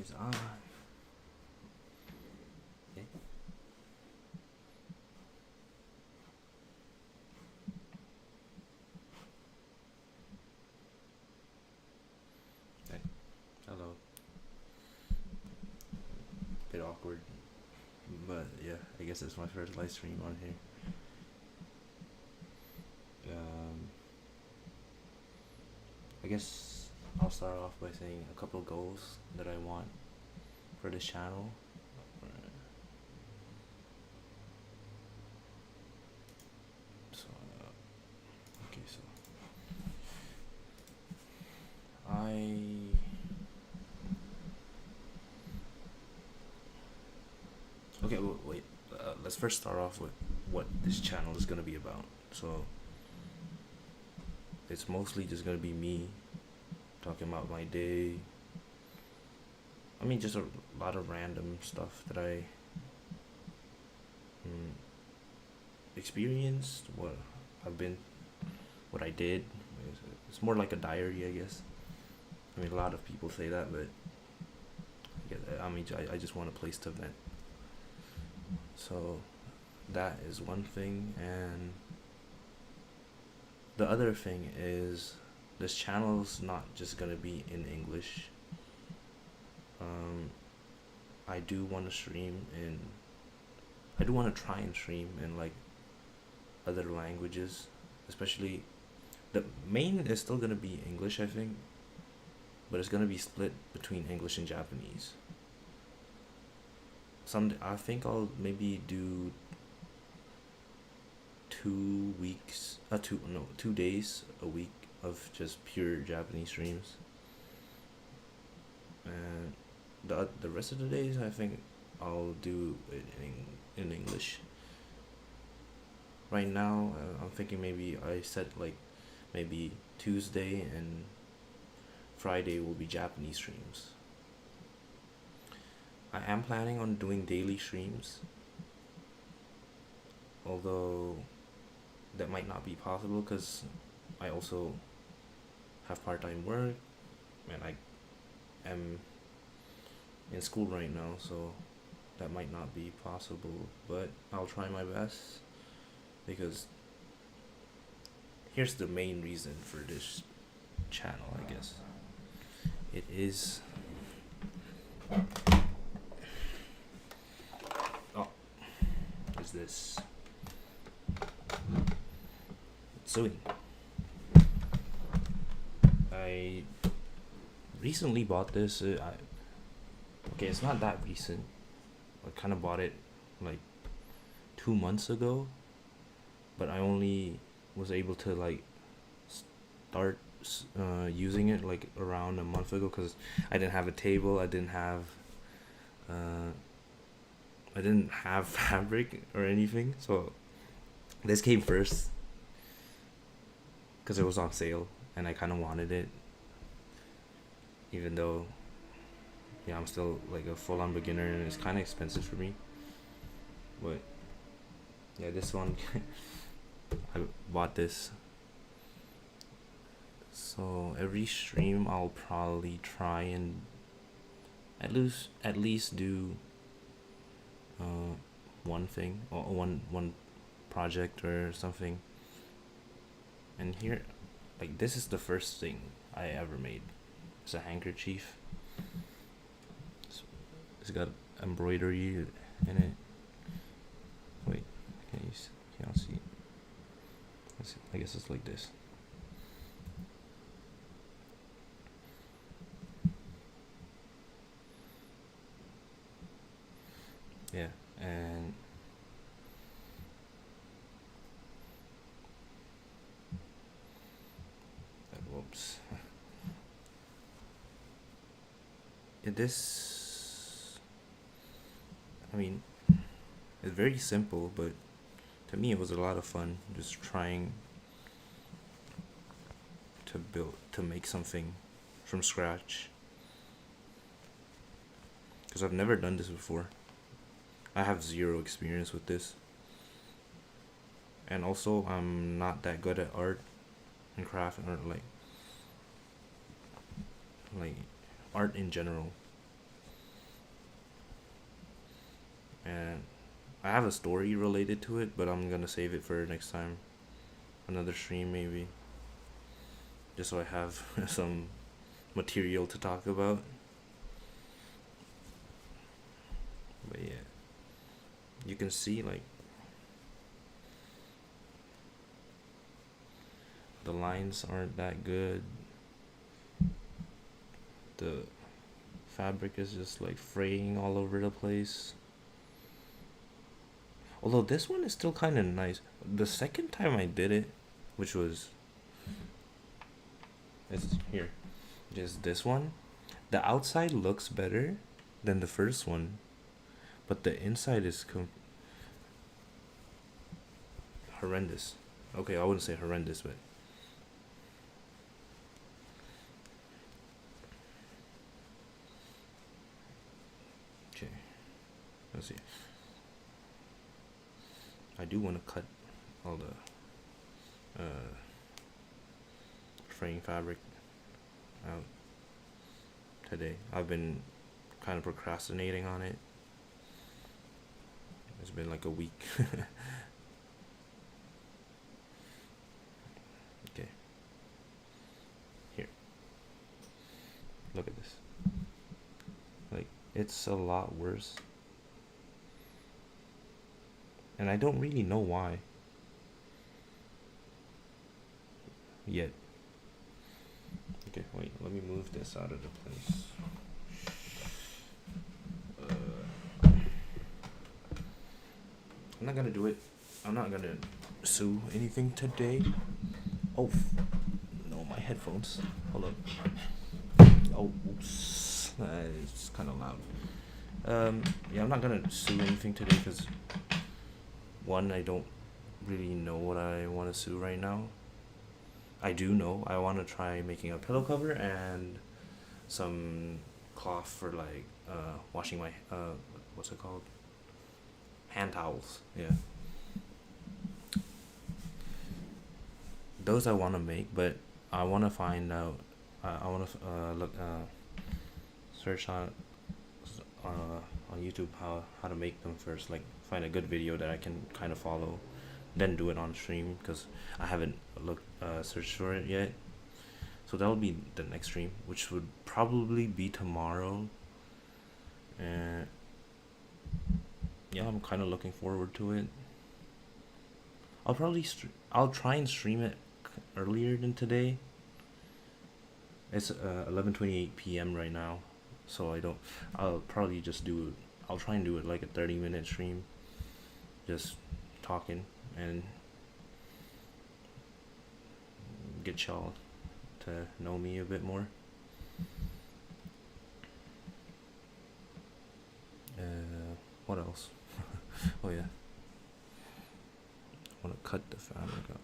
is on. Okay. Okay. Hello. Bit awkward, but yeah, I guess it's my first live stream on here. I guess I'll start off by saying a couple goals that I want for this channel. So, okay, so okay, wait. Let's first start off with what this channel is gonna be about. So, it's mostly just gonna be me talking about my day. I mean, just a lot of random stuff that I experienced, what I did. It's more like a diary, I guess. I mean, a lot of people say that, but I just want a place to vent. So that is one thing, and the other thing is this channel's not just gonna be in English. I do want to try and stream in like other languages, especially the main is still gonna be English, I think, but it's gonna be split between English and Japanese. I think I'll maybe do 2 days a week of just pure Japanese streams, and the rest of the days I think I'll do it in English. Right now, I'm thinking maybe I set like maybe Tuesday and Friday will be Japanese streams. I am planning on doing daily streams, although that might not be possible because I also have part-time work and I am in school right now, so that might not be possible, but I'll try my best, because here's the main reason for this channel, I guess. It is this sewing. I recently bought this. Okay, it's not that recent. I kind of bought it like 2 months ago, but I only was able to like start using it like around a month ago because I didn't have a table. I didn't have fabric or anything, so this came first because it was on sale and I kind of wanted it, even though I'm still like a full-on beginner and it's kind of expensive for me. But yeah, this one I bought this, so every stream I'll probably try and at least do one thing or one project or something. And here, like, this is the first thing I ever made. It's a handkerchief. It's got embroidery in it. Wait, can't see. I guess it's like this. Yeah, and whoops. This, I mean, it's very simple, but to me it was a lot of fun just trying to make something from scratch, because I've never done this before. I have zero experience with this, and also I'm not that good at art and craft, or like art in general. and I have a story related to it, but I'm gonna save it for next time, another stream maybe, just so I have some material to talk about. But yeah, you can see like the lines aren't that good. The fabric is just like fraying all over the place. Although this one is still kind of nice. The second time I did it, which was it's here, just this one, the outside looks better than the first one, but the inside is horrendous. Okay, I wouldn't say horrendous, but okay. Let's see. I do want to cut all the fraying fabric out today. I've been kind of procrastinating on it. It's been like a week. Okay. Here. Look at this. Like, it's a lot worse. And I don't really know why. Yet. Okay, wait, let me move this out of the place. I'm not gonna do it. I'm not gonna sew anything today. Oh, no, my headphones. Hold up. Oh, oops. It's kind of loud. Yeah, I'm not gonna sew anything today because one, I don't really know what I want to sew right now. I do know I want to try making a pillow cover and some cloth for like washing my what's it called, hand towels. Yeah, those I want to make, but I want to find out. I want to look search on YouTube how to make them first. Like find a good video that I can kind of follow, then do it on stream because I haven't looked searched for it yet. So that'll be the next stream, which would probably be tomorrow. And yeah, I'm kind of looking forward to it. I'll probably I'll try and stream it earlier than today. It's 11:28 p.m. right now, so I'll probably just do. I'll try and do it like a 30-minute stream, just talking and get y'all to know me a bit more. What else? Oh yeah, I want to cut the fabric up.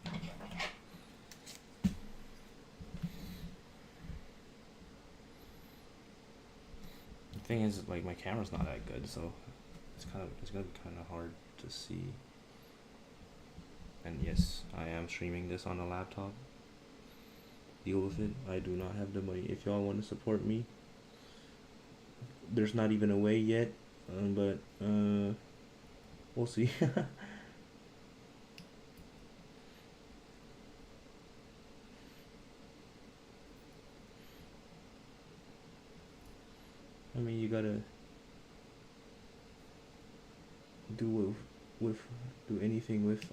The thing is, like, my camera's not that good, so it's gonna be kind of hard to see. And yes, I am streaming this on a laptop. Deal with it. I do not have the money. If y'all want to support me, there's not even a way yet, but we'll see. I mean, you gotta do do anything with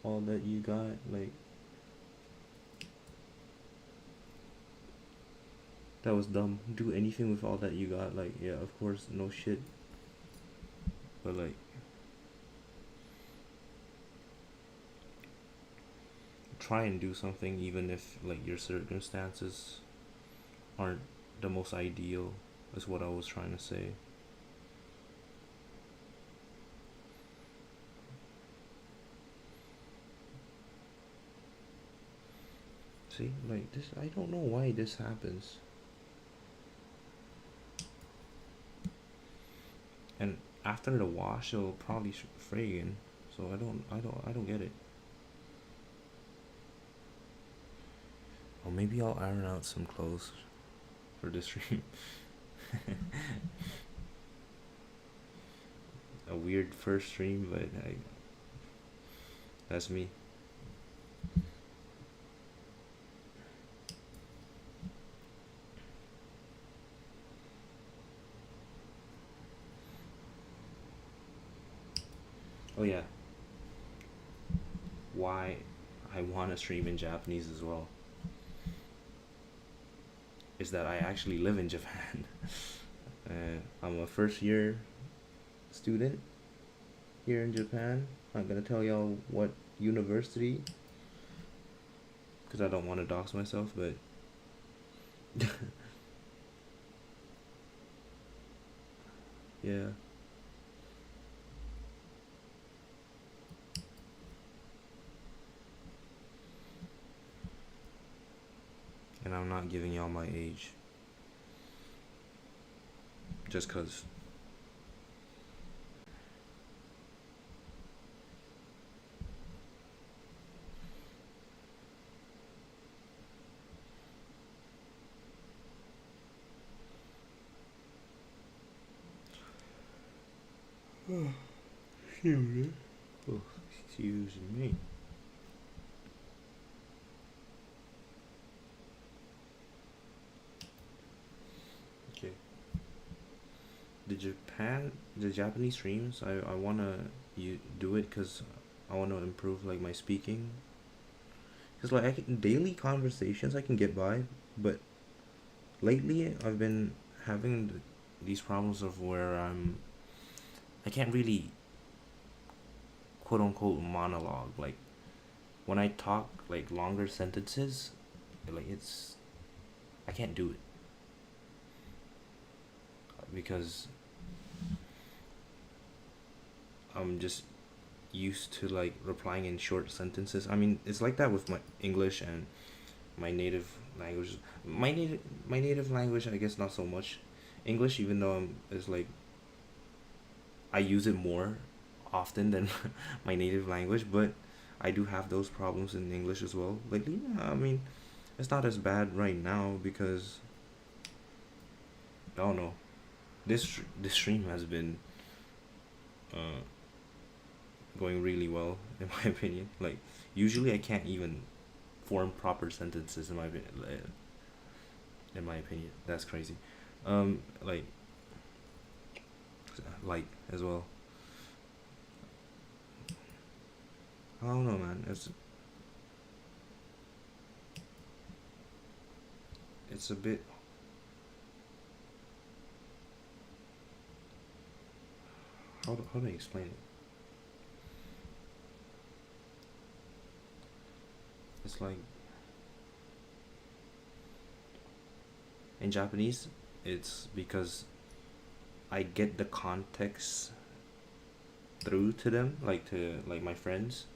all that you got. Like, that was dumb. Do anything with all that you got. Like, yeah, of course, no shit. But like, try and do something even if like your circumstances aren't the most ideal, is what I was trying to say. See, like this, I don't know why this happens. And after the wash, it'll probably fray again. So I don't get it. Or maybe I'll iron out some clothes for this stream. a weird first stream, but that's me. Oh yeah, why I want to stream in Japanese as well is that I actually live in Japan. I'm a first year student here in Japan. I'm gonna tell y'all what university because I don't want to dox myself, but yeah. And I'm not giving y'all my age just cause. Excuse me. Oh, excuse me. Okay. The Japanese streams, I wanna you do it because I wanna improve like my speaking. Cause like daily conversations I can get by, but lately I've been having these problems of where I can't really quote unquote monologue. Like when I talk like longer sentences, like I can't do it because I'm just used to like replying in short sentences. I mean, it's like that with my English and my native language. My native language, I guess not so much. English, even though is like I use it more often than my native language, but I do have those problems in English as well. Lately, I mean, it's not as bad right now because I don't know. This stream has been uh going really well in my opinion. Like usually I can't even form proper sentences in my opinion. That's crazy. Um, like like as well. I don't know, man. It's a bit. How do I explain it? It's like in Japanese, it's because I get the context through to them, like to like my friends,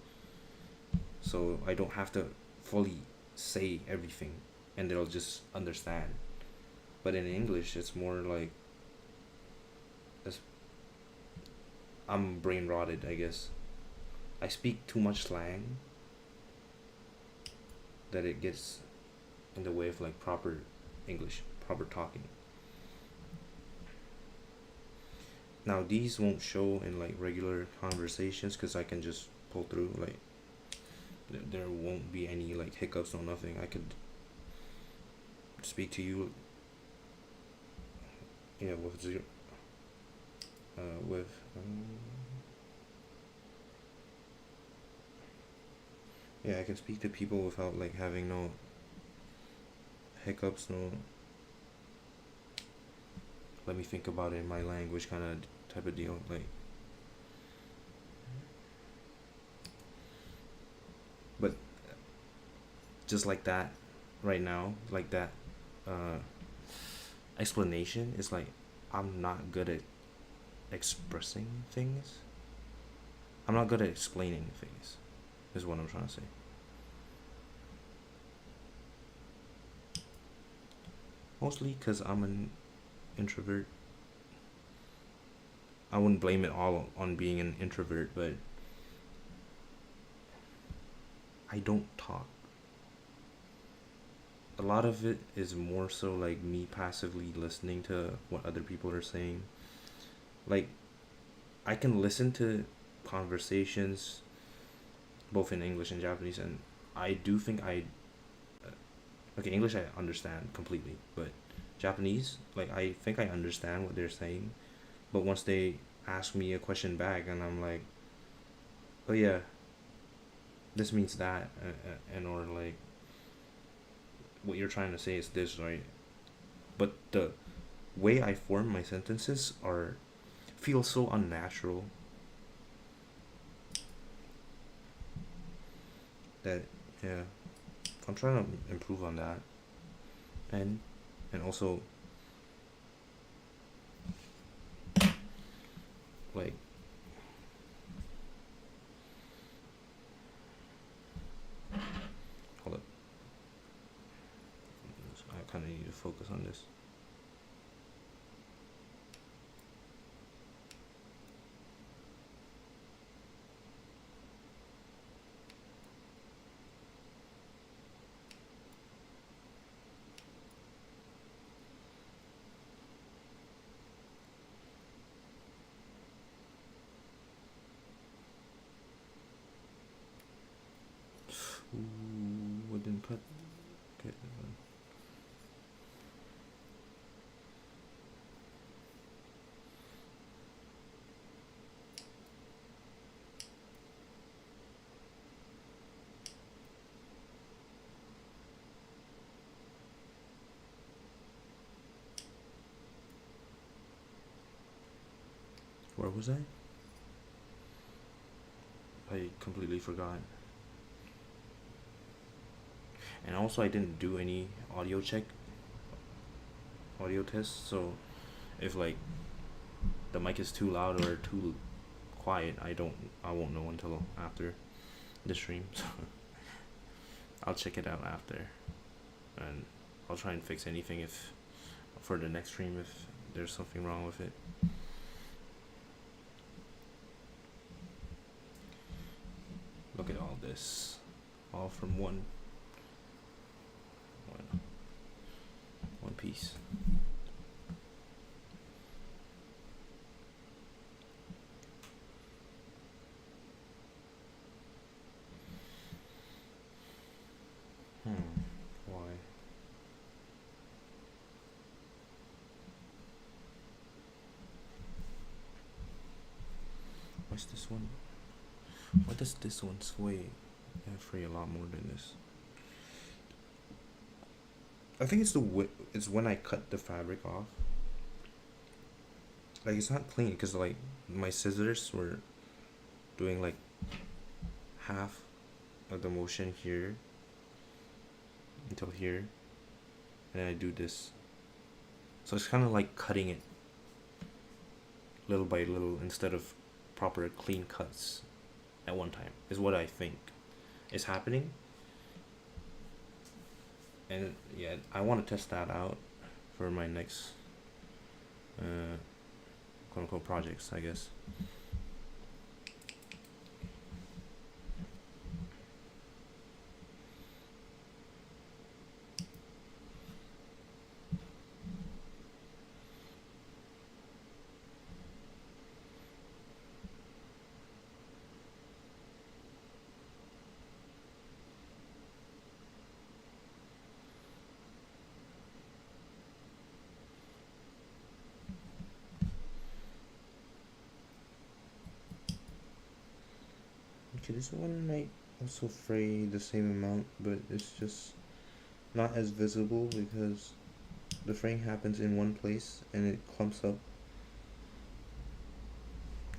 so I don't have to fully say everything, and they'll just understand. But in English, it's more like it's, I'm brain rotted, I guess. I speak too much slang that it gets in the way of like proper English, proper talking. Now these won't show in like regular conversations because I can just pull through. Like there won't be any like hiccups or nothing. I could speak to you, yeah, with zero, with yeah, I can speak to people without like having no hiccups, no. Let me think about it in my language, kind of type of deal. Like, but just like that, right now, like that, uh, explanation is like I'm not good at expressing things. I'm not good at explaining things. Is what I'm trying to say. Mostly because I'm an introvert. I wouldn't blame it all on being an introvert, but I don't talk. A lot of it is more so like me passively listening to what other people are saying. Like I can listen to conversations both in English and Japanese, and I do think okay, English I understand completely, but Japanese, like, I think I understand what they're saying, but once they ask me a question back, and I'm like, oh yeah, this means that, and or like, what you're trying to say is this, right? But the way I form my sentences are feel so unnatural that, yeah, I'm trying to improve on that, and also, like, hold up, I kind of need to focus on this. Ooh, I didn't cut. Okay. Where was I? I completely forgot. And also, I didn't do any audio tests. So if like the mic is too loud or too quiet, I won't know until after the stream. So I'll check it out after, and I'll try and fix anything if for the next stream if there's something wrong with it. Look at all this, all from one piece. Why? What's this one? Why does this one sway? Free a lot more than this. I think it's when I cut the fabric off. Like, it's not clean because like my scissors were doing like half of the motion here until here, and then I do this. So it's kind of like cutting it little by little instead of proper clean cuts at one time, is what I think is happening. And yeah, I want to test that out for my next quote unquote projects, I guess. Okay, this one might also fray the same amount, but it's just not as visible because the fraying happens in one place and it clumps up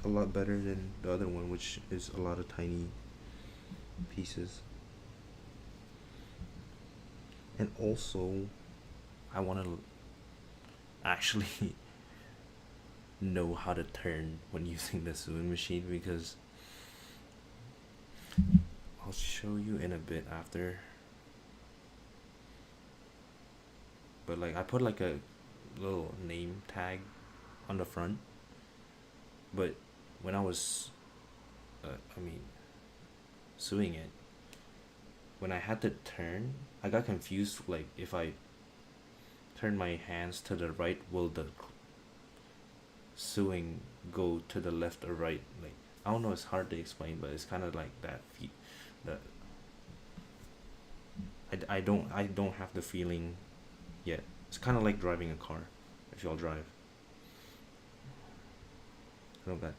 a lot better than the other one, which is a lot of tiny pieces. And also, I want to actually know how to turn when using the sewing machine, because I'll show you in a bit after. But like, I put like a little name tag on the front, but when I was sewing it, when I had to turn, I got confused. Like, if I turn my hands to the right, will the suing go to the left or right. Like, I don't know, it's hard to explain, but it's kind of like that that I don't have the feeling yet. It's kind of like driving a car, if y'all drive. I know that.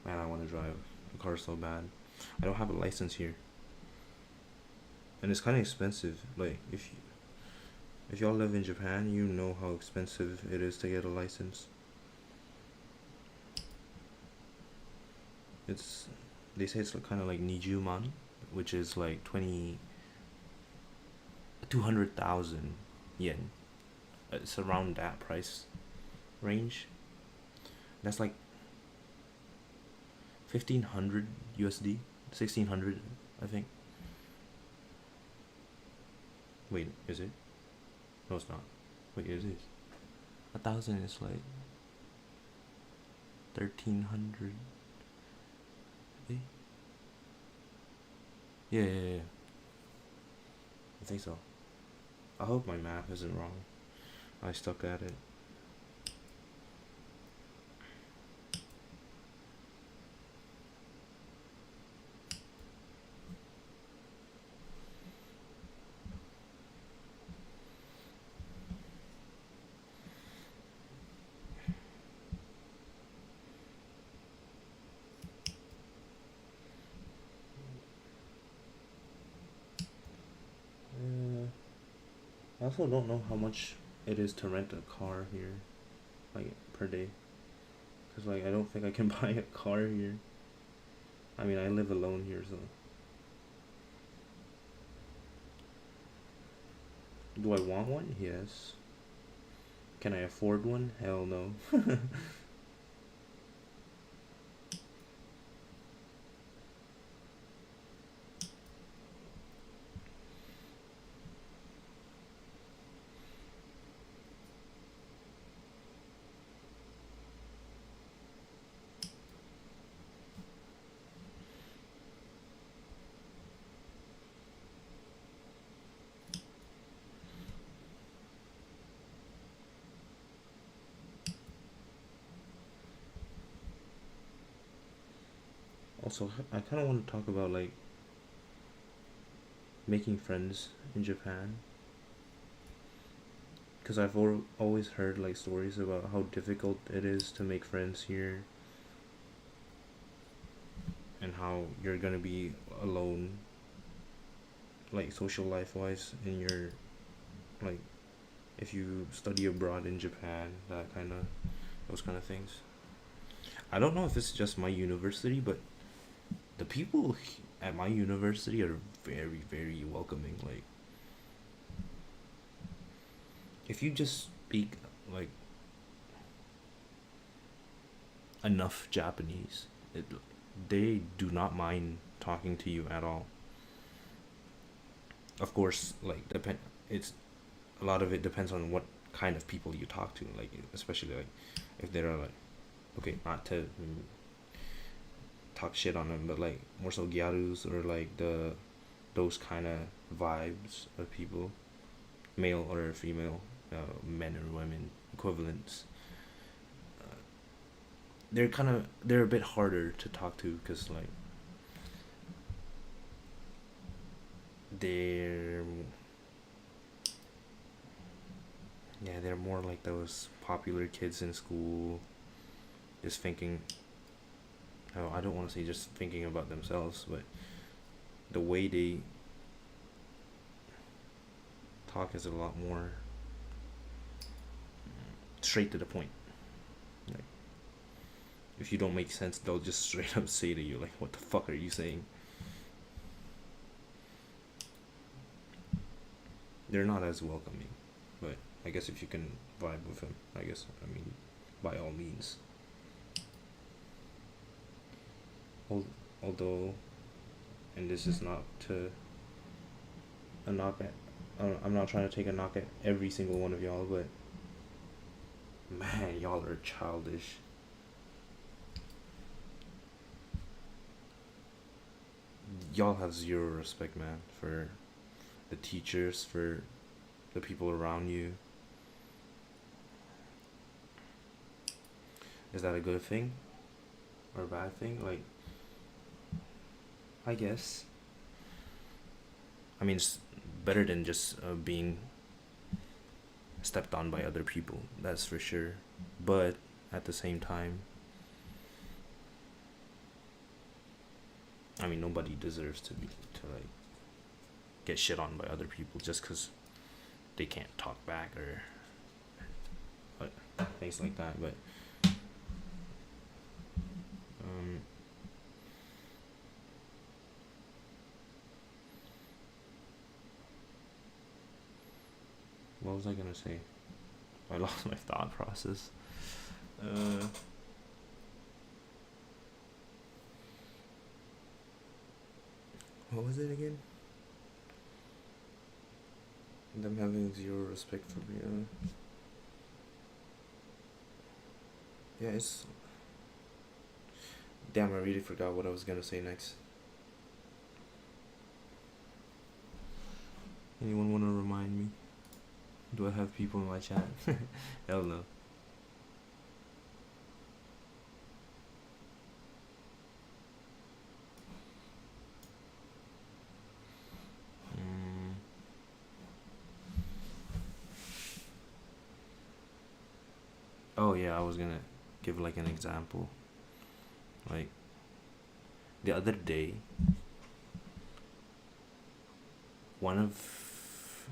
Man, I want to drive a car so bad. I don't have a license here, and it's kind of expensive. Like, if y'all live in Japan, you know how expensive it is to get a license. It's they say it's kind of like nijuman, which is like 200,000 yen. It's around that price range. That's like 1,500 USD, 1,600, I think. Wait, is it? No, it's not. Wait, it is. 1,000 is like 1,300. Eh? Yeah. I think so. I hope my math isn't wrong. I stuck at it. I also don't know how much it is to rent a car here, like per day. Cause like I don't think I can buy a car here. I mean, I live alone here, so. Do I want one? Yes. Can I afford one? Hell no. Also, I kind of want to talk about like making friends in Japan. Because I've always heard like stories about how difficult it is to make friends here, and how you're gonna be alone, like social life wise, in your, like, if you study abroad in Japan, that kind of, those kind of things. I don't know if it's just my university, but the people at my university are very, very welcoming. Like, if you just speak like enough Japanese, they do not mind talking to you at all. Of course, like depend. It's a lot of it depends on what kind of people you talk to. Like, especially like if they're like, okay, not to talk shit on them, but like more so gyarus, or like those kind of vibes of people, male or female, men or women equivalents. They're a bit harder to talk to, because like they're yeah, they're more like those popular kids in school, just thinking, oh, I don't want to say just thinking about themselves, but the way they talk is a lot more straight to the point. Like, if you don't make sense, they'll just straight up say to you, like, what the fuck are you saying? They're not as welcoming, but I guess if you can vibe with them, I guess, I mean, by all means. Although, and this is not to a knock at, I'm not trying to take a knock at every single one of y'all, but man, y'all are childish. Y'all have zero respect, man, for the teachers, for the people around you. Is that a good thing or a bad thing? Like, I guess. I mean, it's better than just being stepped on by other people. That's for sure. But at the same time, I mean, nobody deserves to like get shit on by other people just because they can't talk back or things like that. But what was I gonna say? I lost my thought process. What was it again? Them having zero respect for me. Yeah, it's. Damn, I really forgot what I was gonna say next. Anyone wanna remind me? Do I have people in my chat? Hell no. Oh yeah, I was gonna give like an example. Like the other day, one of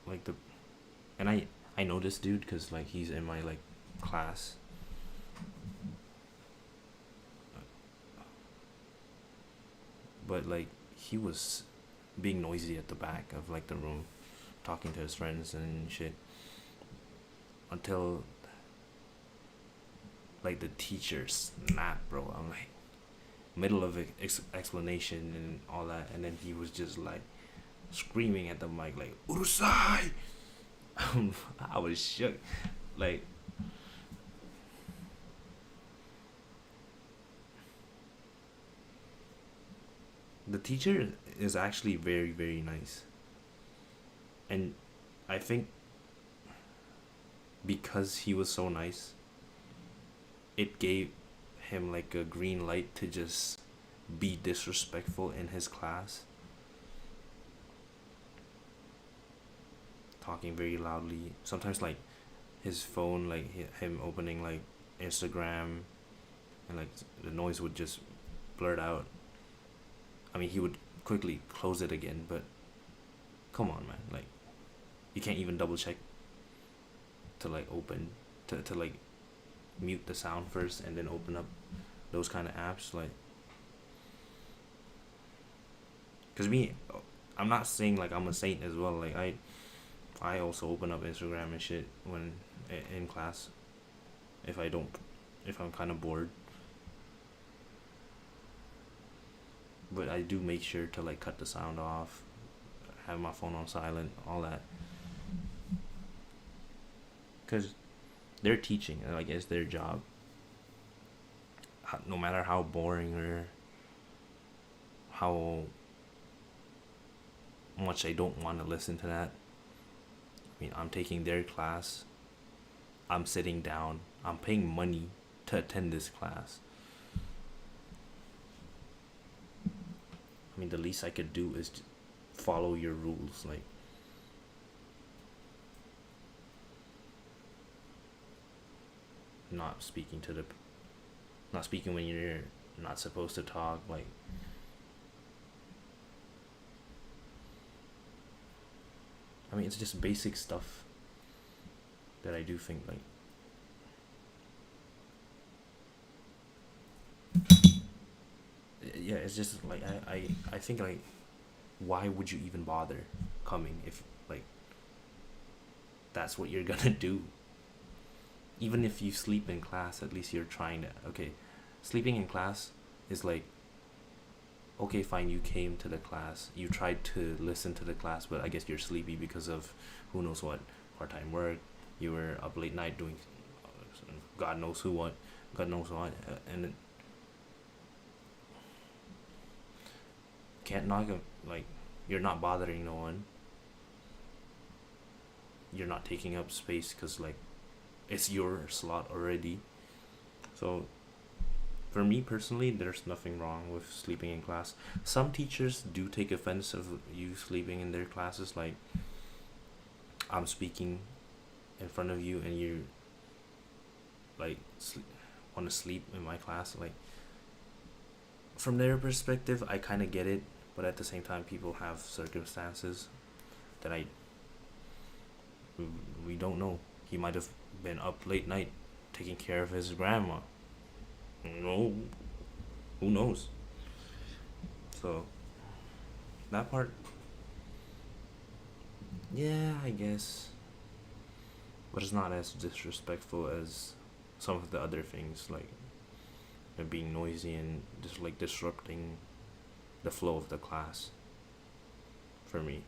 like the, and I know this dude because like he's in my like class. But like he was being noisy at the back of like the room, talking to his friends and shit. Until like the teacher snapped, bro. I'm like middle of explanation and all that, and then he was just like screaming at the mic like "Urusai!" I was shook. Like the teacher is actually very very nice, and I think because he was so nice, it gave him like a green light to just be disrespectful in his class, talking very loudly. Sometimes like his phone, like him opening like Instagram, and like the noise would just blurt out. I mean, he would quickly close it again, but come on, man. Like, you can't even double check to like open to like mute the sound first and then open up those kind of apps. Like, cause me, I'm not saying like I'm a saint as well. Like I also open up Instagram and shit when in class. If I'm kind of bored. But I do make sure to like cut the sound off, have my phone on silent, all that. Cause they're teaching, like it's their job. No matter how boring or how much I don't want to listen to that. I mean, I'm taking their class. I'm sitting down. I'm paying money to attend this class. I mean, the least I could do is follow your rules. Like, not speaking when you're not supposed to talk. Like, I mean, it's just basic stuff that I do think like. Yeah, it's just like I think like, why would you even bother coming if like that's what you're gonna do? Even if you sleep in class, at least you're trying to. Okay, sleeping in class is like, okay, fine, you came to the class, you tried to listen to the class, but I guess you're sleepy because of who knows what, part-time work, you were up late night doing God knows what, and then can't knock him. Like, you're not bothering no one, you're not taking up space because like it's your slot already. So for me personally, there's nothing wrong with sleeping in class. Some teachers do take offense of you sleeping in their classes. Like, I'm speaking in front of you and you like want to sleep in my class. Like, from their perspective, I kind of get it, but at the same time, people have circumstances that we don't know. He might have been up late night taking care of his grandma. No, who knows? So that part, yeah, I guess, but it's not as disrespectful as some of the other things, like being noisy and just like disrupting the flow of the class. For me,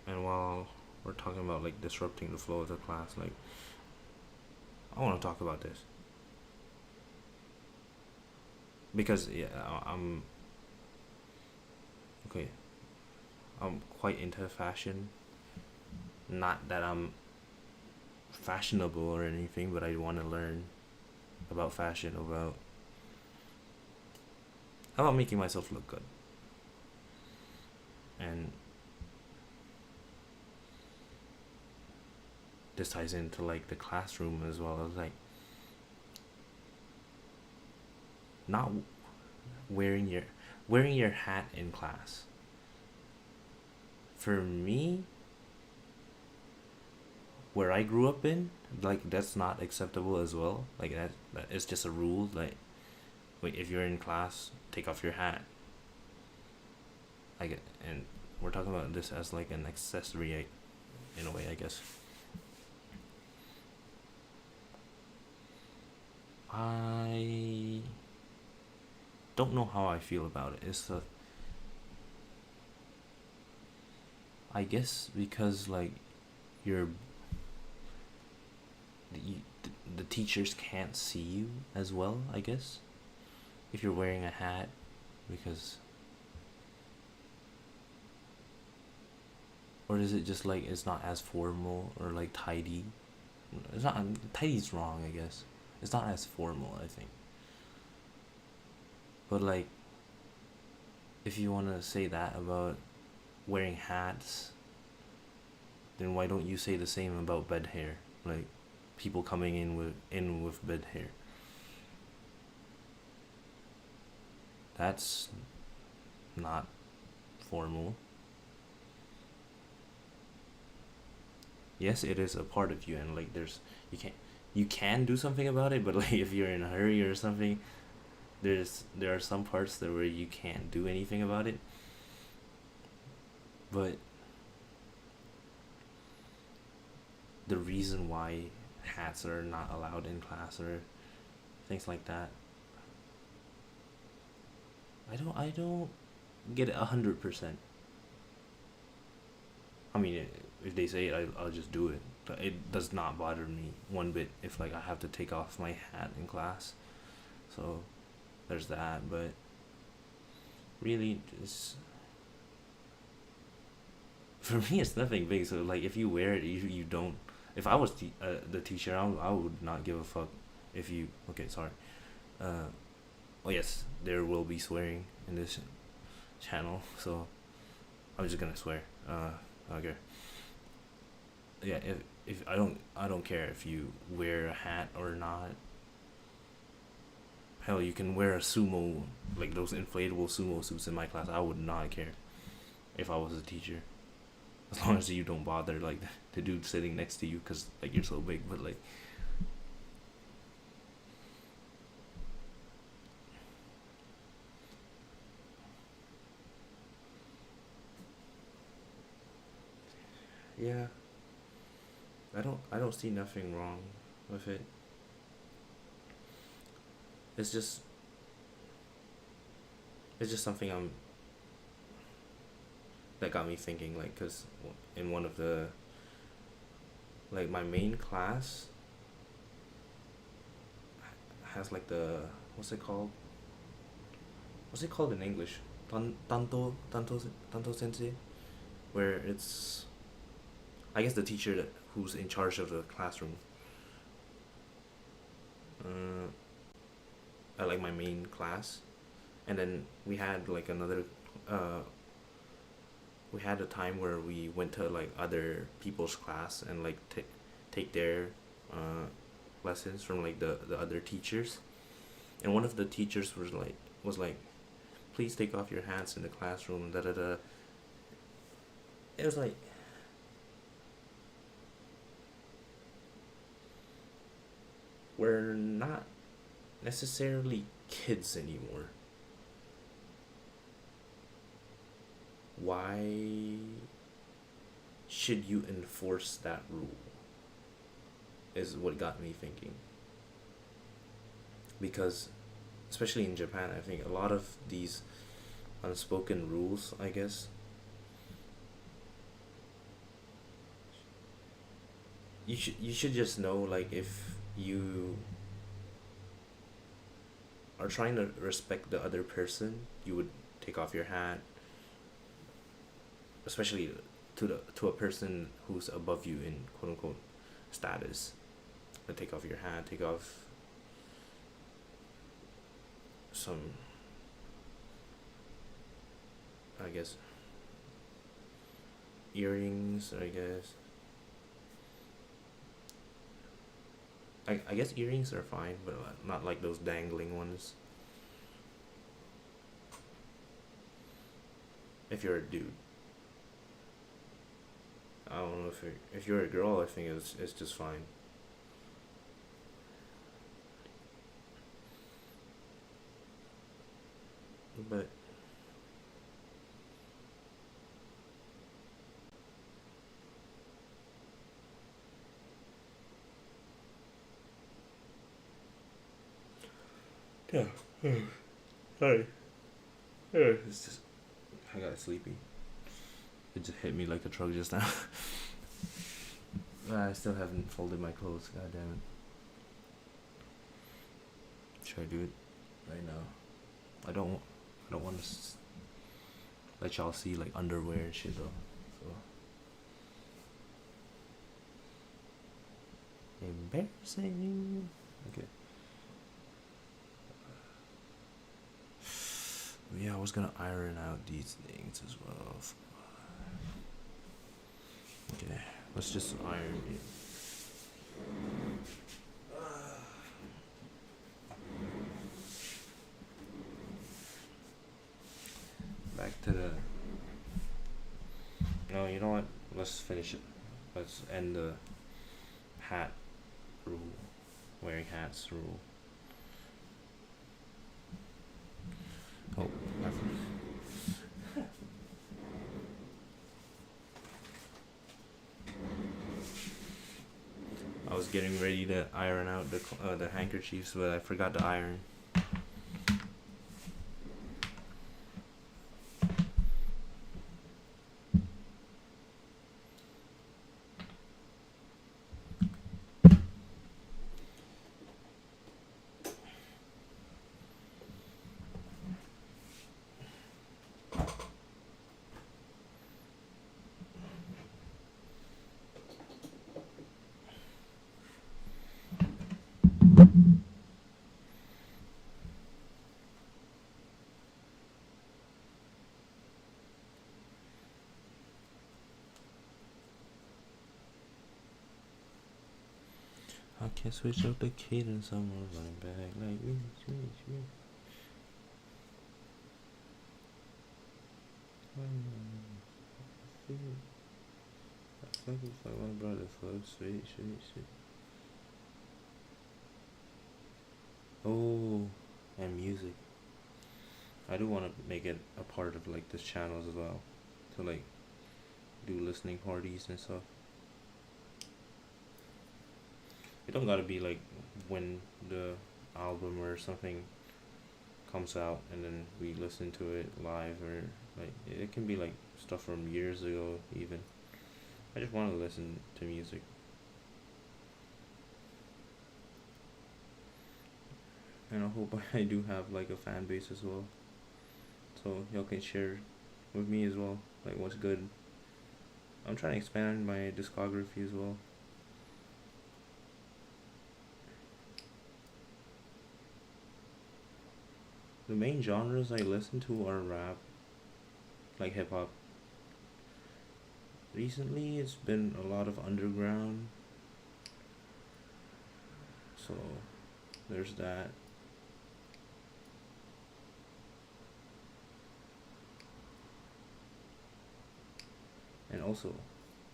and while we're talking about like disrupting the flow of the class, like I want to talk about this because yeah, I'm okay. I'm quite into fashion. Not that I'm fashionable or anything, but I want to learn about fashion, about making myself look good. And this ties into like the classroom as well as like not wearing your wearing your hat in class. For me, where I grew up in, like that's not acceptable as well. Like that is just a rule. Like, wait, if you're in class, take off your hat. Like, and we're talking about this as like an accessory, in a way, I guess. I don't know how I feel about it. It's the I guess because like you're the teachers can't see you as well. I guess if you're wearing a hat, because or is it just like it's not as formal or like tidy? It's not tidy's wrong. I guess it's not as formal. I think, but like if you want to say that about wearing hats, then why don't you say the same about bed hair? Like people coming in with bed hair. That's not formal. Yes, it is a part of you, and like you can you can do something about it, but like if you're in a hurry or something, there are some parts that where you can't do anything about it. But the reason why hats are not allowed in class or things like that, I don't get it 100%. I mean, if they say it, I'll just do it. But it does not bother me one bit if like I have to take off my hat in class. So there's that. But really, it's for me, it's nothing big. So like, if you wear it, you don't. If I was the teacher, I would not give a fuck if you. Okay, sorry. Uh, oh yes, there will be swearing in this channel, so I'm just gonna swear. Okay. Yeah, if I don't care if you wear a hat or not. Hell, you can wear a sumo, like those inflatable sumo suits in my class. I would not care if I was a teacher, as long as you don't bother like the dude sitting next to you, cause like you're so big. But like, yeah, I don't see nothing wrong with it. It's just it's just something that got me thinking. Like, cause in one of the like my main class, has like the, what's it called? What's it called in English? Tanto sensei, where it's, I guess, the teacher who's in charge of the classroom. Uh, at like my main class, and then we had like another. Uh, we had a time where we went to like other people's class and like take their uh, lessons from like the other teachers, and one of the teachers was like, please take off your hats in the classroom. Da da da. It was like, we're not necessarily kids anymore. Why should you enforce that rule? Is what got me thinking. Because, especially in Japan, I think a lot of these unspoken rules, I guess, you should just know, like, if you are trying to respect the other person, you would take off your hat, especially to a person who's above you in quote unquote status. Take off your hat, take off some, I guess, earrings, I guess. I guess earrings are fine, but not like those dangling ones. If you're a dude, I don't know if you're a girl. I think it's just fine. But yeah, sorry. It's just, I got sleepy. It just hit me like a truck just now. I still haven't folded my clothes. God damn it. Should I do it right now? I don't want to let y'all see like underwear and shit though. So embarrassing. Okay. Yeah, I was gonna iron out these things as well. Okay, let's just iron it. Back to the. No, you know what? Let's finish it. Let's end the hat rule. Wearing hats rule. Oh, I was getting ready to iron out the handkerchiefs, but I forgot to iron. I can't switch up the cadence. I'm running back like reach. I think it's like one brother float, sweet. Oh, and music. I do want to make it a part of like this channel as well, to like do listening parties and stuff. It don't gotta be like when the album or something comes out and then we listen to it live, or like it can be like stuff from years ago even. I just want to listen to music. and I hope I do have like a fan base as well, so y'all can share with me as well, like what's good. I'm trying to expand my discography as well. The main genres I listen to are rap, like hip hop. Recently, it's been a lot of underground, so there's that. And also,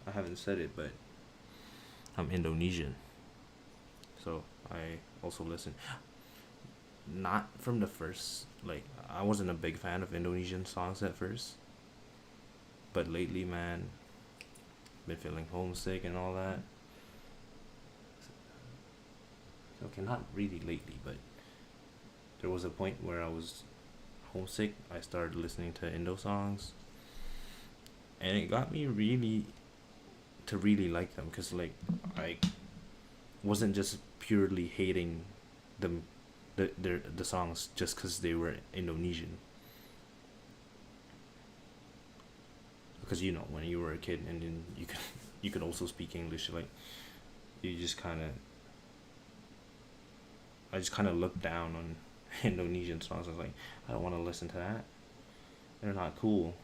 I haven't said it, but I'm Indonesian, so I also listen. Not from the first, like, I wasn't a big fan of Indonesian songs at first, but lately, man, been feeling homesick and all that. Okay, not really lately, but there was a point where I was homesick. I started listening to Indo songs, and it got me really to really like them, because like I wasn't just purely hating them, the songs just because they were Indonesian. Because when you were a kid and then you could also speak English, like you just kind of I just kind of looked down on Indonesian songs. I was like, I don't want to listen to that. They're not cool.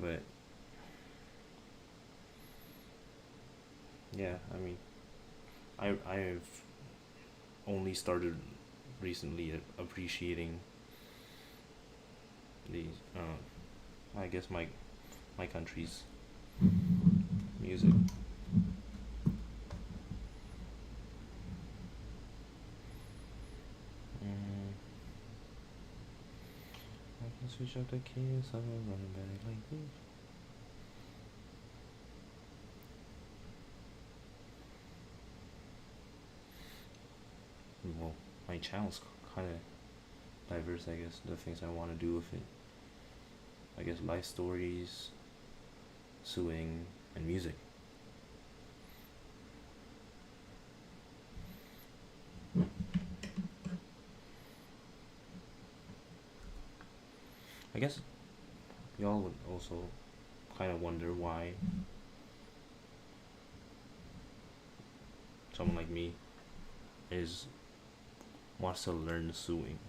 But yeah, I mean, I've only started recently appreciating these. I guess my country's music. I can switch up the keys. I'm running back like this. Well, my channel's kind of diverse, I guess. The things I want to do with it, I guess, life stories, suing, and music. I guess y'all would also kind of wonder why someone like me is wants to learn suing.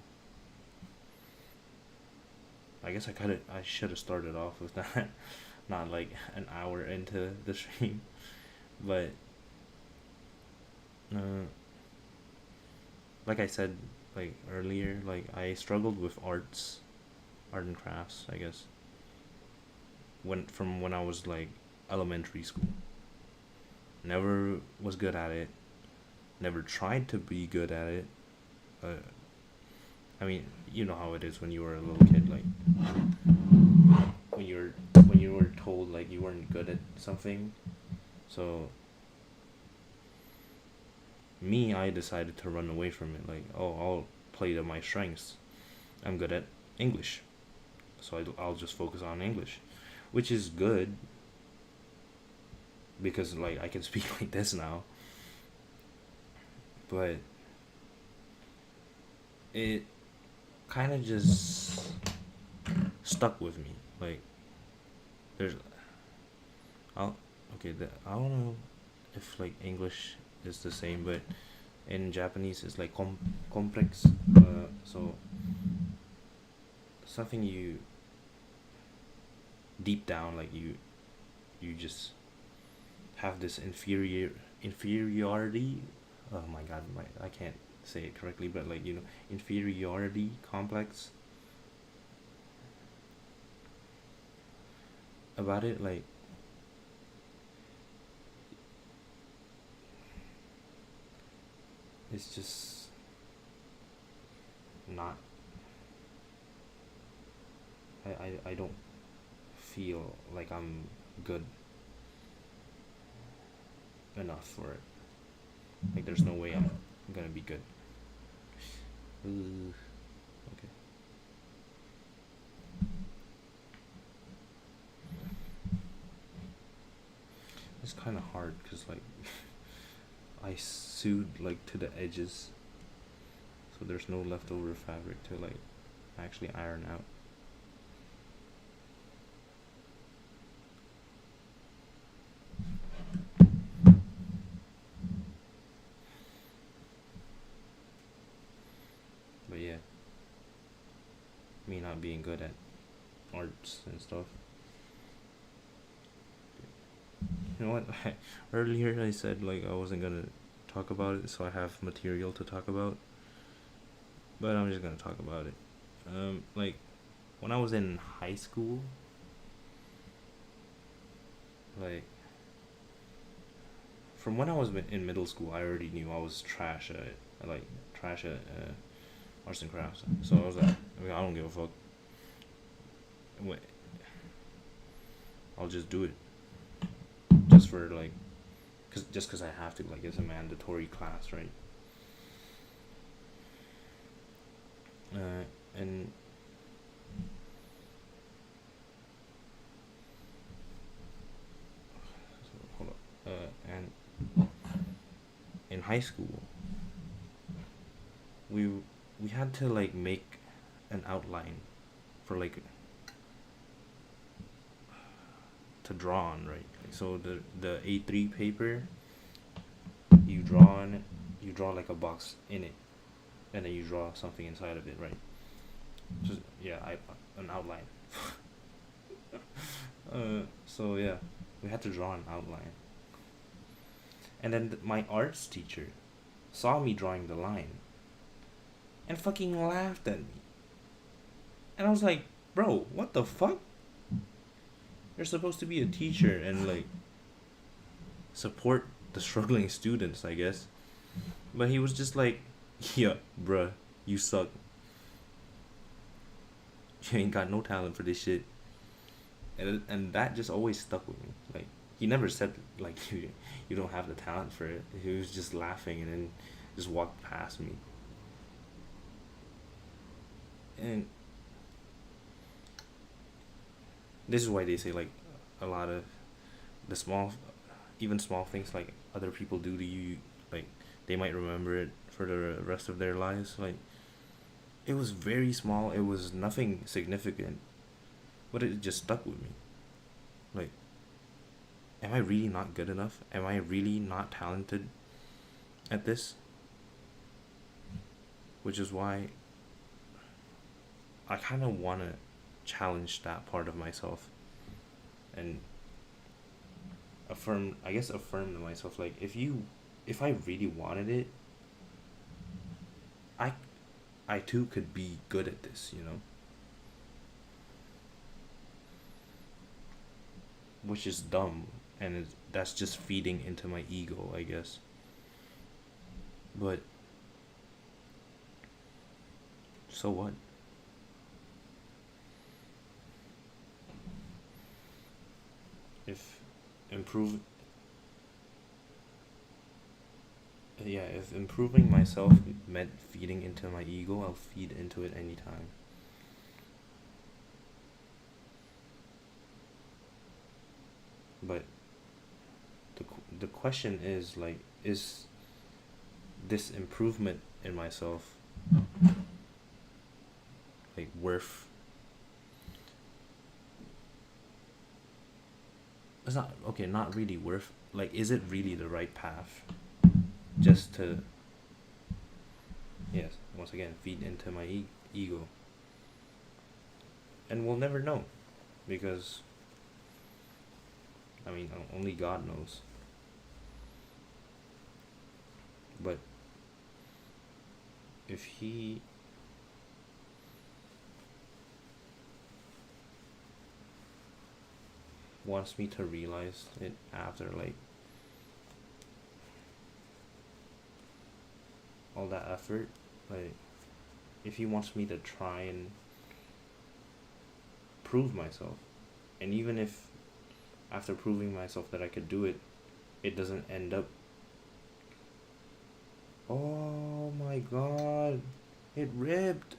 I guess I should have started off with that, not like an hour into the stream, but uh, like I said like earlier, like I struggled with art and crafts, I guess, when I was like elementary school. Never was good at it. Never tried to be good at it. Uh, I mean, you know how it is when you were a little kid. Like when you were told like you weren't good at something, so I decided to run away from it. Like, oh, I'll play to my strengths. I'm good at English, so I'll just focus on English, which is good because like I can speak like this now. But it kind of just stuck with me. Like there's, I'll okay. I don't know if like English is the same, but in Japanese it's like complex. So something you deep down, like you just have this inferiority. Oh my god, I can't say it correctly, but like inferiority complex about it. Like it's just not. I don't feel like I'm good enough for it. Like there's no way I'm gonna be good. Okay. It's kind of hard because like I sued like to the edges, so there's no leftover fabric to like actually iron out. But yeah, me not being good at arts and stuff. You know what? Earlier I said like I wasn't gonna talk about it, so I have material to talk about. But I'm just gonna talk about it. Like when I was in high school, like from when I was in middle school, I already knew I was trash at it. I like trash at arts and crafts. So I was like, I don't give a fuck. Wait, I'll just do it just for like, cause I have to. Like it's a mandatory class, right? And hold up. And in high school, we we had to like make an outline for like to draw on, right? So the A3 paper, you draw on it, you draw like a box in it, and then you draw something inside of it, right? Just yeah, I an outline. So yeah, we had to draw an outline, and then my arts teacher saw me drawing the line and fucking laughed at me, and I was like, bro, what the fuck? You're supposed to be a teacher and like support the struggling students, I guess. But he was just like, yeah, bruh, you suck. You ain't got no talent for this shit. And that just always stuck with me. Like he never said like you don't have the talent for it. He was just laughing and then just walked past me. And this is why they say like a lot of the small, even small things like other people do to you, like they might remember it for the rest of their lives. Like it was very small. It was nothing significant, but it just stuck with me. Like, am I really not good enough? Am I really not talented at this? Which is why I kind of want to challenge that part of myself and affirm to myself like if I really wanted it, I I too could be good at this, you know? Which is dumb and that's just feeding into my ego, I guess. But so what? If improve Yeah, if improving myself meant feeding into my ego, I'll feed into it anytime. But the question is like, is this improvement in myself like worth? It's not okay. Not really worth. Like, is it really the right path? Just to, yes, once again, feed into my ego, and we'll never know, because I mean, only God knows. But if He wants me to realize it after like all that effort, like if He wants me to try and prove myself, and even if after proving myself that I could do it, it doesn't end up, oh my god, it ripped.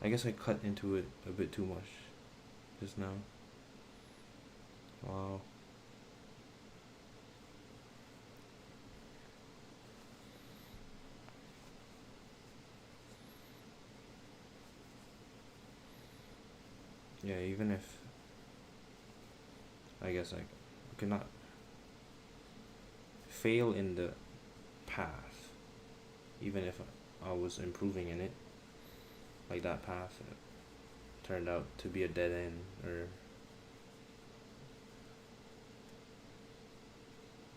I guess I cut into it a bit too much just now. Wow. Yeah, even if I guess I cannot fail in the path, even if I was improving in it, like that path turned out to be a dead end or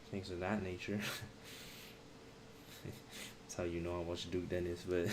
things of that nature. That's how you know I watch Duke Dennis, but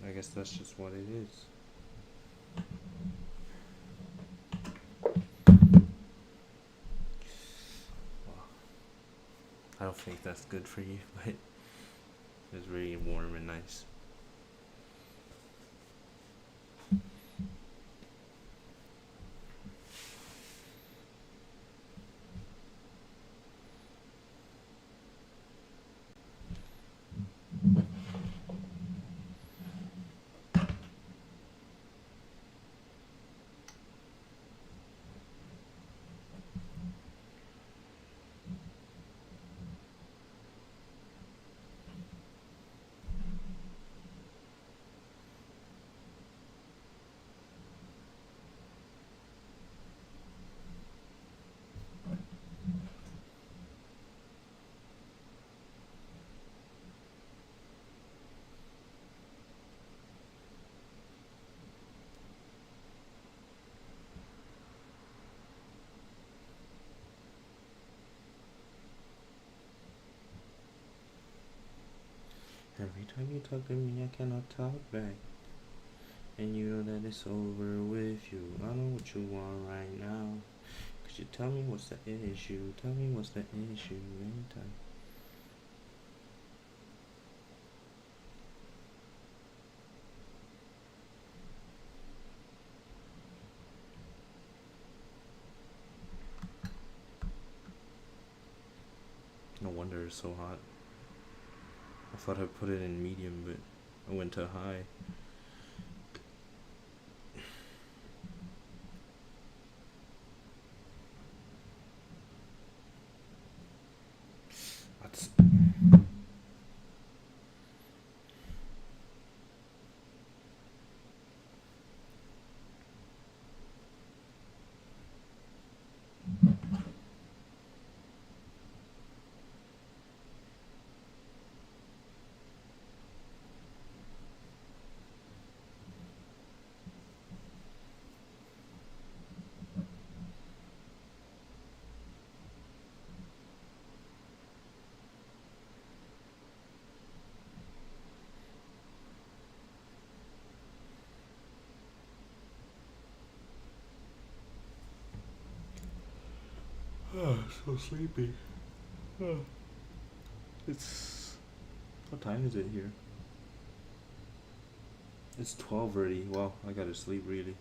I guess that's just what it is. Well, I don't think that's good for you, but it's really warm and nice. Every time you talk to me, I cannot talk back. And you know that it's over with you. I know what you want right now. Could you tell me what's the issue? Tell me what's the issue anytime. No wonder it's so hot. I thought I put it in medium, but I went to high. That's so sleepy. It's what time is it here? It's 12 already. Wow, I gotta sleep really.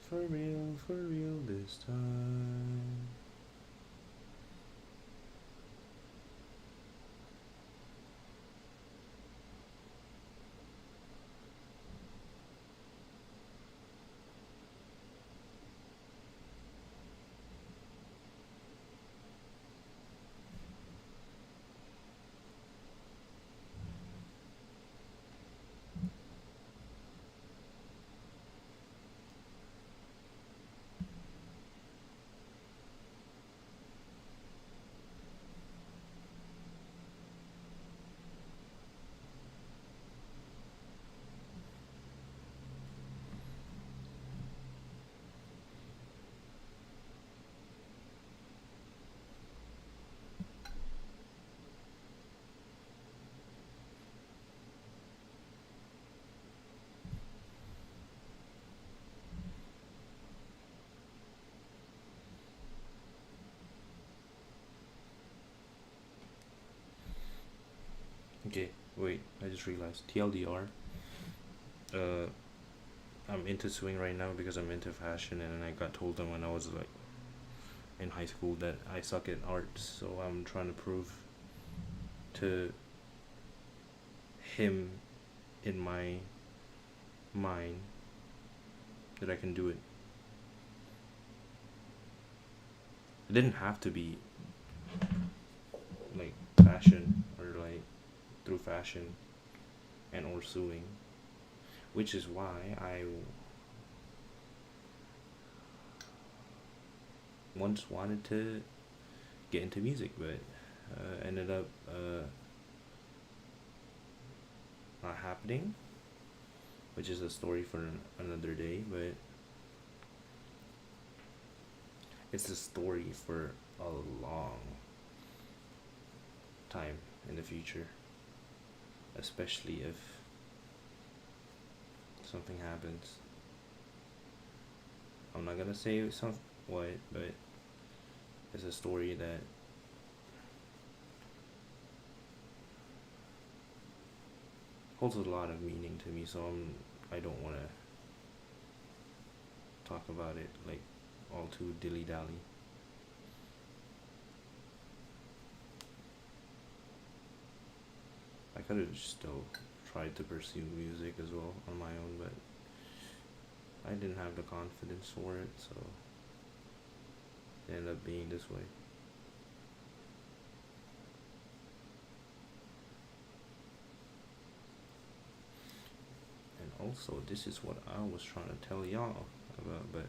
For real this time. Wait, I just realized. TLDR. Uh, I'm into sewing right now because I'm into fashion, and I got told them when I was like in high school that I suck at art. So I'm trying to prove to him in my mind that I can do it. It didn't have to be like fashion or like through fashion and or sewing, which is why I once wanted to get into music, but ended up not happening, which is a story for another day. But it's a story for a long time in the future, especially if something happens. I'm not gonna say what, but it's a story that holds a lot of meaning to me. So I don't want to talk about it like all too dilly dally. I could have still tried to pursue music as well on my own, but I didn't have the confidence for it, so it ended up being this way. And also, this is what I was trying to tell y'all about, but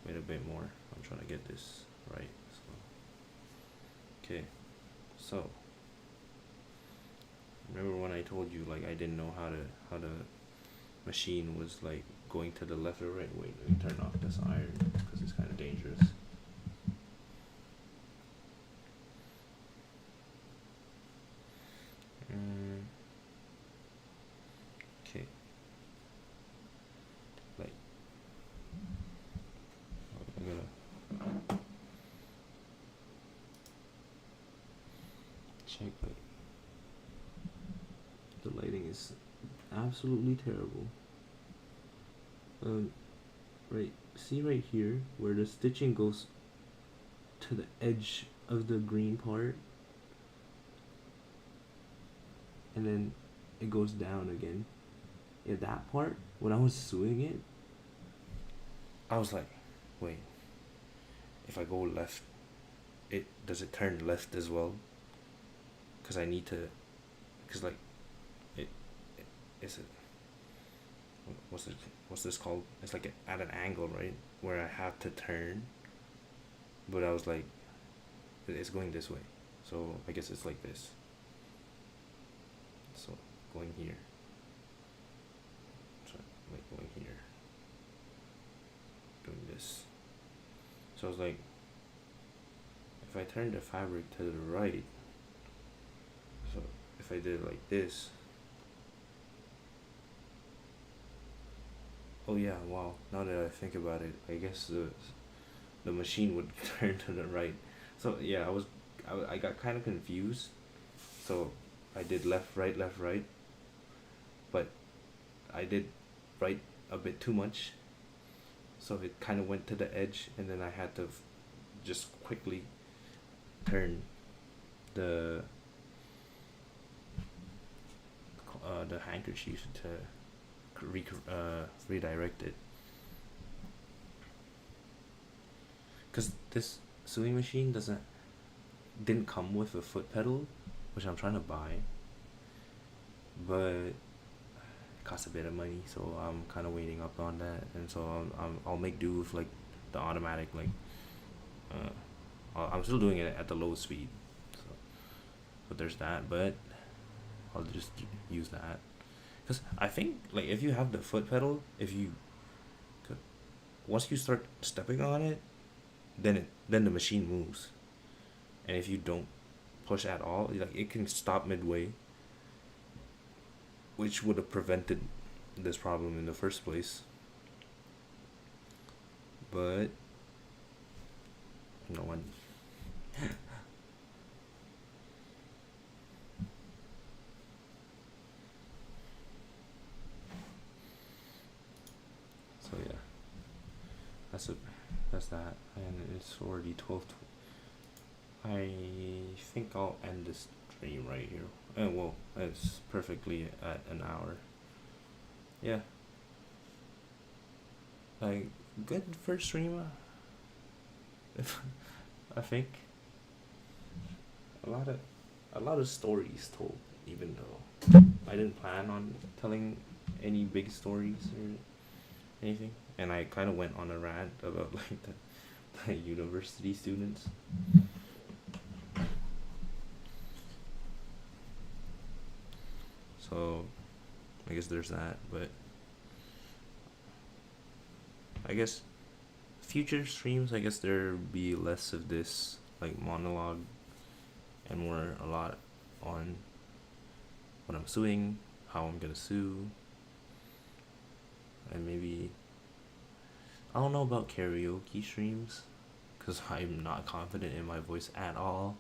wait a bit more. I'm trying to get this right. Okay, so remember when I told you like I didn't know how the machine was like going to the left or right? Wait, let me turn off this iron because it's kind of dangerous. Okay. Like, I'm gonna check. Like, the lighting is absolutely terrible. Right. See right here where the stitching goes to the edge of the green part, and then it goes down again. Yeah, that part, when I was sewing it, I was like, wait, if I go left, does it turn left as well? Because I need to, because like, it, it's a, what's this called? It's like at an angle, right? Where I have to turn. But I was like, it's going this way. So I guess it's like this. So going here. So like going here. Doing this. So I was like, if I turn the fabric to the right, so if I did it like this, oh yeah, wow, now that I think about it, I guess the machine would turn to the right. So yeah, I got kind of confused. So I did left, right, but I did right a bit too much. So it kind of went to the edge, and then I had to just quickly turn the handkerchief to redirect it. Because this sewing machine didn't come with a foot pedal, which I'm trying to buy, but it costs a bit of money, so I'm kind of waiting up on that, and so I'll make do with like the automatic, like I'm still doing it at the low speed, so there's that, but I'll just use that, because I think like if you have the foot pedal, once you start stepping on it, then the machine moves, and if you don't push at all, like it can stop midway, which would have prevented this problem in the first place. But no one. So yeah, that's that, and it's already 12. I think I'll end this stream right here. And well, it's perfectly at an hour. Yeah, like good first stream. I think a lot of stories told, even though I didn't plan on telling any big stories or anything, and I kind of went on a rant about like the university students. So I guess there's that, but I guess future streams, I guess there'll be less of this like monologue and more a lot on what I'm suing, how I'm gonna sue, and maybe I don't know about karaoke streams because I'm not confident in my voice at all.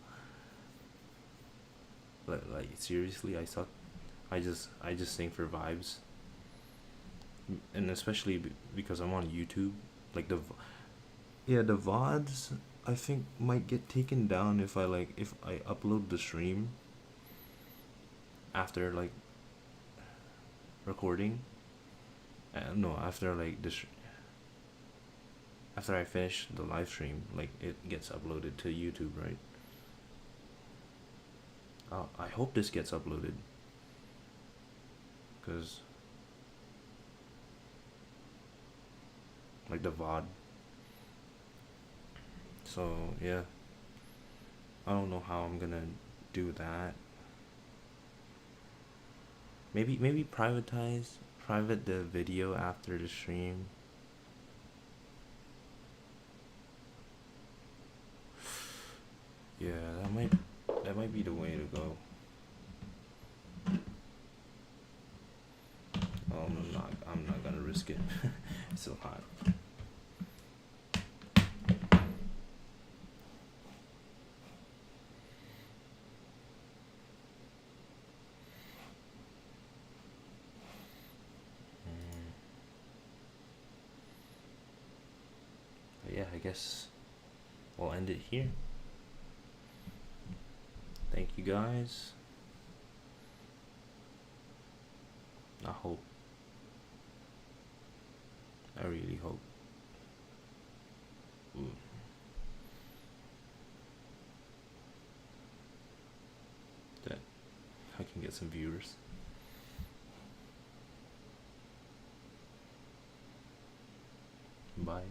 But like seriously, I suck. I just sing for vibes, and especially because I'm on YouTube, like the VODs I think might get taken down if I upload the stream after like recording. No, after like after I finish the live stream, like it gets uploaded to YouTube, right? I hope this gets uploaded, cause like the VOD. So yeah, I don't know how I'm gonna do that. Maybe private the video after the stream. Yeah, that might be the way to go. I'm not gonna risk it. It's so hot. But yeah, I guess we'll end it here. Thank you guys. I hope. I really hope. That I can get some viewers. Bye.